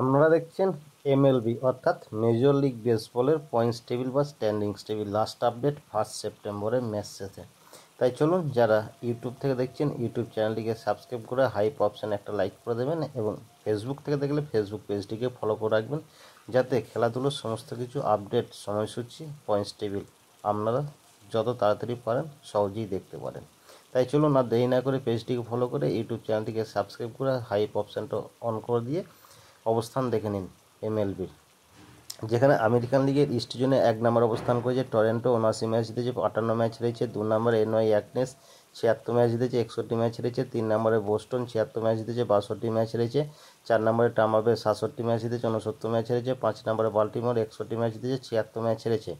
আপনারা দেখছেন এমএলবি অর্থাৎ মেজর লিগ বেসবলের পয়েন্টস টেবিল বা স্ট্যান্ডিংস টেবিল লাস্ট আপডেট 1 সেপ্টেম্বরের ম্যাচ শেষে। তাই চলুন, যারা ইউটিউব থেকে দেখছেন ইউটিউব চ্যানেলটিকে সাবস্ক্রাইব করে হাইপ অপশানে একটা লাইক করে দেবেন এবং ফেসবুক থেকে দেখলে ফেসবুক পেজটিকে ফলো করে রাখবেন, যাতে খেলাধুলোর সমস্ত কিছু আপডেট, সময়সূচি, পয়েন্টস টেবিল আপনারা যত তাড়াতাড়ি পারেন সহজেই দেখতে পারেন। তাই চলুন, আর দেরি না করে পেজটিকে ফলো করে ইউটিউব চ্যানেলটিকে সাবস্ক্রাইব করে হাইপ অপশানটা অন করে দিয়ে অবস্থান দেখে নিন এমএলবির। যেখানে আমেরিকান লিগের ইস্ট জোনে 1 নম্বর অবস্থান করেছে টরন্টো, 79 ম্যাচ জিতেছে, 58 ম্যাচ হেরেছে। 2 নম্বরে এনওয়াই অ্যাগনেস, 76 ম্যাচ জিতেছে, 61 ম্যাচ হেরেছে। 3 নম্বরে বোস্টন, 76 ম্যাচ জিতেছে, 62 ম্যাচ হেরেছে। 4 নম্বরে টাম্পা বে, 67 ম্যাচ জিতেছে, 69 ম্যাচ হেরেছে। 5 নম্বরে বাল্টিমোর, 61 ম্যাচ জিতেছে, 76 ম্যাচ হেরেছে।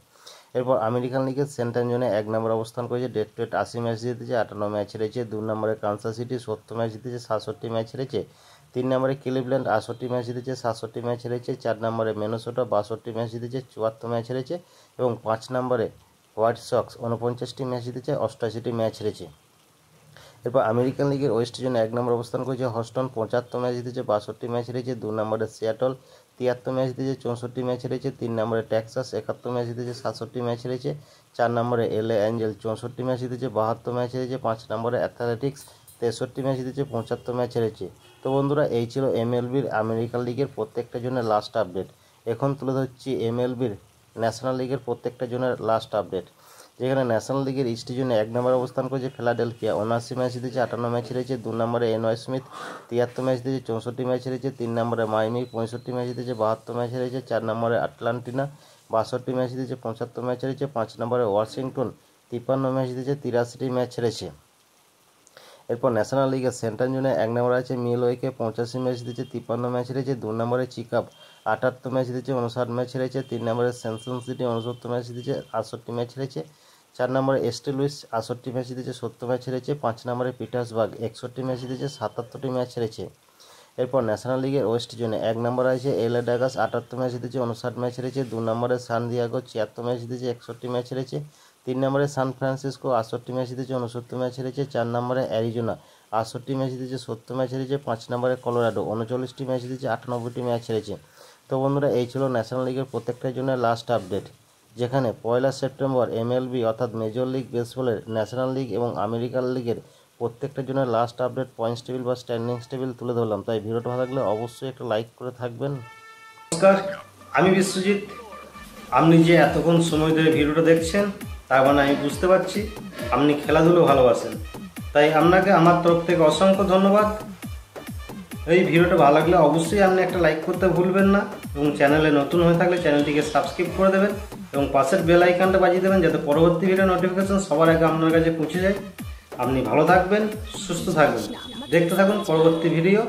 এরপর আমেরিকান লিগের সেন্ট্রাল জোনে 1 নম্বর অবস্থান করেছে ডেট্রয়েট, 80 ম্যাচ জিতেছে, 58 ম্যাচ হেরেছে। 2 নম্বরে কানসাস সিটি, 70 ম্যাচ জিতেছে, 67 ম্যাচ হেরেছে। 3 নম্বরে ক্লিভল্যান্ড, 68 ম্যাচ জিতেছে, 67 ম্যাচ হেরেছে। 4 নম্বরে মিনেসোটা, 62 ম্যাচ জিতেছে, 74 ম্যাচ হেরেছে। এবং 5 নম্বরে হোয়াইট সক্স, 49টি ম্যাচ জিতেছে, 88টি ম্যাচ হেরেছে। এরপর আমেরিকান লিগের ওয়েস্ট জোনে 1 নম্বর অবস্থান করেছে হস্টন, 75 ম্যাচ জিতেছে, 62 ম্যাচ হেরেছে। 2 নম্বরে সিয়াটল, 73 ম্যাচ জিতেছে, 64 ম্যাচ হেরেছে। 3 নম্বরে টেক্সাস, 71 ম্যাচ জিতেছে, 67 ম্যাচ হেরেছে। 4 নম্বরে এলএ অ্যাঞ্জেল, 64 ম্যাচ জিতেছে, 72 ম্যাচ হেরেছে। 5 নম্বরে অ্যাথলেটিক্স, 63 ম্যাচ জিতেছে, 75 ম্যাচ হেরেছে। তো বন্ধুরা, এই ছিল এমএলবির আমেরিকান লিগের প্রত্যেকটা জনের লাস্ট আপডেট। এখন তুলে ধরছি এমএলবির ন্যাশনাল লিগের প্রত্যেকটা জনের লাস্ট আপডেট। যেখানে ন্যাশনাল লিগের ইস্ট জোনে 1 নম্বর অবস্থান করেছে ফিলাডেলফিয়া, 79 ম্যাচ জিতেছে, 58 ম্যাচ হেরেছে। 2 নম্বরে এনওয়াই স্মিথ, 73 ম্যাচ জিতেছে, 64 ম্যাচ হেরেছে। 3 নম্বরে মাইমি, 65 ম্যাচ জিতেছে, 72 ম্যাচ হেরেছে। 4 নম্বরে আটলান্টিনা, 62 ম্যাচ জিতেছে, 75 ম্যাচ হেরেছে। 5 নম্বরে ওয়াশিংটন, 53 ম্যাচ জিতেছে, 83টি ম্যাচ হেরেছে। এরপর ন্যাশনাল লিগের সেন্ট্রাল জোনে 1 নম্বরে আছে মিলওয়েকে, 85 ম্যাচ জিতেছে, 53 ম্যাচ হেরেছে। 2 নম্বরে চিকাপ, 78 ম্যাচ জিতেছে, 59 ম্যাচ হেরেছে। 3 নম্বরে সেনসন সিটি, 69 ম্যাচ জিতেছে, 68 ম্যাচ হেরেছে। 4 নম্বরে এস্টে লুইস, 68 ম্যাচ জিতেছে, 70 ম্যাচ হেরেছে। 5 নম্বরে পিটার্সবার্গ, 61 ম্যাচ জিতেছে, 77টি ম্যাচ হেরেছে। এরপর ন্যাশনাল লিগের ওয়েস্ট জোনে 1 নম্বরে আছে এলএ ডাগাস, 78 ম্যাচ জিতেছে, 59 ম্যাচ হেরেছে। 2 নম্বরে সান দিয়াগো, 76 ম্যাচ জিতেছে, 61 ম্যাচ হেরেছে। 3 নম্বরে সান ফ্রান্সিসকো, 68 ম্যাচ জিতেছে, 69 ম্যাচ হেরেছে। 4 নম্বরে অ্যারিজোনা, 68 ম্যাচ জিতেছে, 70 ম্যাচ হেরেছে। 5 নম্বরে কলোরাডো, 39টি ম্যাচ জিতেছে, 98টি ম্যাচ হেরেছে। তো বন্ধুরা, এই ছিল ন্যাশনাল লিগের প্রত্যেকটার জন্য লাস্ট আপডেট। যেখানে 1 সেপ্টেম্বর এমএলবি অর্থাৎ মেজর লিগ বেসবলের ন্যাশনাল লিগ এবং আমেরিকান লিগের প্রত্যেকটার জন্য লাস্ট আপডেট পয়েন্টস টেবিল বা স্ট্যান্ডিংস টেবিল তুলে ধরলাম। তাই ভিডিওটা ভালো লাগলে অবশ্যই একটা লাইক করে থাকবেন। নমস্কার, আমি বিশ্বজিৎ। আপনি যে এতক্ষণ সময় ধরে ভিডিওটা দেখছেন, তার মানে আমি বুঝতে পারছি আপনি খেলাধুলো ভালোবাসেন। তাই আপনাকে আমার তরফ থেকে অসংখ্য ধন্যবাদ। এই ভিডিওটা ভালো লাগলে অবশ্যই আপনি একটা লাইক করতে ভুলবেন না এবং চ্যানেলে নতুন হয়ে থাকলে চ্যানেলটিকে সাবস্ক্রাইব করে দেবেন এবং পাশের বেল আইকনটা বাজিয়ে দেবেন, যাতে পরবর্তী ভিডিও নোটিফিকেশন সবার আগে আপনার কাছে পৌঁছে যায়। আপনি ভালো থাকবেন, সুস্থ থাকবেন, দেখতে থাকুন পরবর্তী ভিডিও।